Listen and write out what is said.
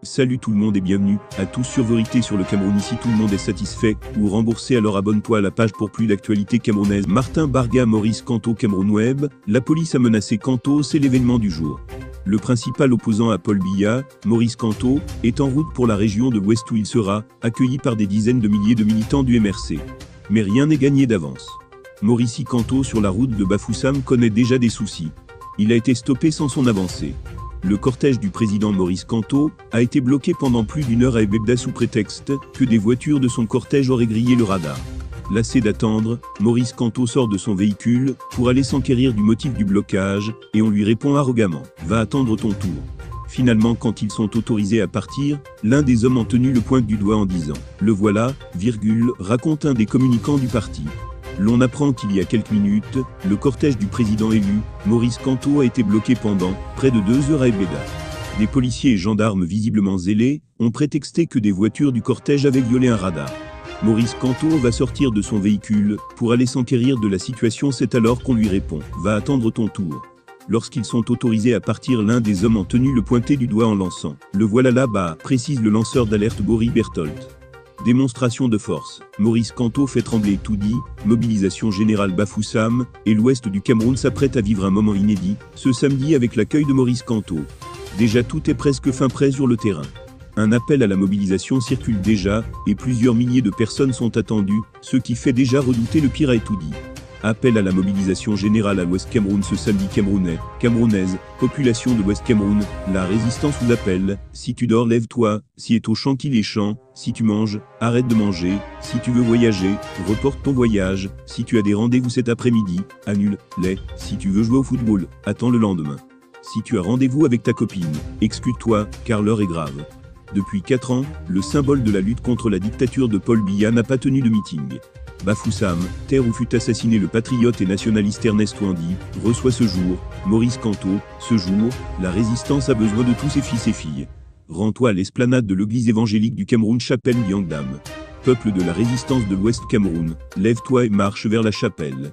Salut tout le monde et bienvenue à tous sur Vérité sur le Cameroun. Ici tout le monde est satisfait ou remboursé, alors abonne-toi à la page pour plus d'actualités camerounaises. Martin Barga, Maurice Kamto, Cameroun Web. La police a menacé Kamto, c'est l'événement du jour. Le principal opposant à Paul Biya, Maurice Kamto, est en route pour la région de l'Ouest où il sera accueilli par des dizaines de milliers de militants du MRC. Mais rien n'est gagné d'avance. Maurice Kamto sur la route de Bafoussam connaît déjà des soucis. Il a été stoppé sans son avancée. Le cortège du président Maurice Kamto a été bloqué pendant plus d'une heure à Ebebda sous prétexte que des voitures de son cortège auraient grillé le radar. Lassé d'attendre, Maurice Kamto sort de son véhicule pour aller s'enquérir du motif du blocage et on lui répond arrogamment « Va attendre ton tour ». Finalement, quand ils sont autorisés à partir, l'un des hommes en tenue le pointe du doigt en disant « Le voilà, raconte un des communicants du parti. L'on apprend qu'il y a quelques minutes, le cortège du président élu, Maurice Kamto, a été bloqué pendant près de 2 heures à Ebebda. Des policiers et gendarmes visiblement zélés ont prétexté que des voitures du cortège avaient violé un radar. Maurice Kamto va sortir de son véhicule pour aller s'enquérir de la situation. C'est alors qu'on lui répond « Va attendre ton tour ». Lorsqu'ils sont autorisés à partir, l'un des hommes en tenue le pointait du doigt en lançant « Le voilà là-bas », précise le lanceur d'alerte Boris Berthold. Démonstration de force. Maurice Kamto fait trembler tout dit, mobilisation générale Bafoussam, et l'ouest du Cameroun s'apprête à vivre un moment inédit, ce samedi avec l'accueil de Maurice Kamto. Déjà tout est presque fin prêt sur le terrain. Un appel à la mobilisation circule déjà, et plusieurs milliers de personnes sont attendues, ce qui fait déjà redouter le pire à Etoudi. Appel à la mobilisation générale à l'Ouest Cameroun ce samedi. Camerounais, Camerounaises, population de l'Ouest Cameroun, la résistance vous appelle. Si tu dors, lève-toi. Si est au champ qu'il est champ. Si tu manges, arrête de manger. Si tu veux voyager, reporte ton voyage. Si tu as des rendez-vous cet après-midi, annule-les. Si tu veux jouer au football, attends le lendemain. Si tu as rendez-vous avec ta copine, excuse-toi, car l'heure est grave. Depuis 4 ans, le symbole de la lutte contre la dictature de Paul Biya n'a pas tenu de meeting. Bafoussam, terre où fut assassiné le patriote et nationaliste Ernest Ouandi, reçoit ce jour Maurice Kamto. Ce jour, la résistance a besoin de tous ses fils et filles. Rends-toi à l'esplanade de l'église évangélique du Cameroun, chapelle Biangdam. Peuple de la résistance de l'Ouest Cameroun, lève-toi et marche vers la chapelle.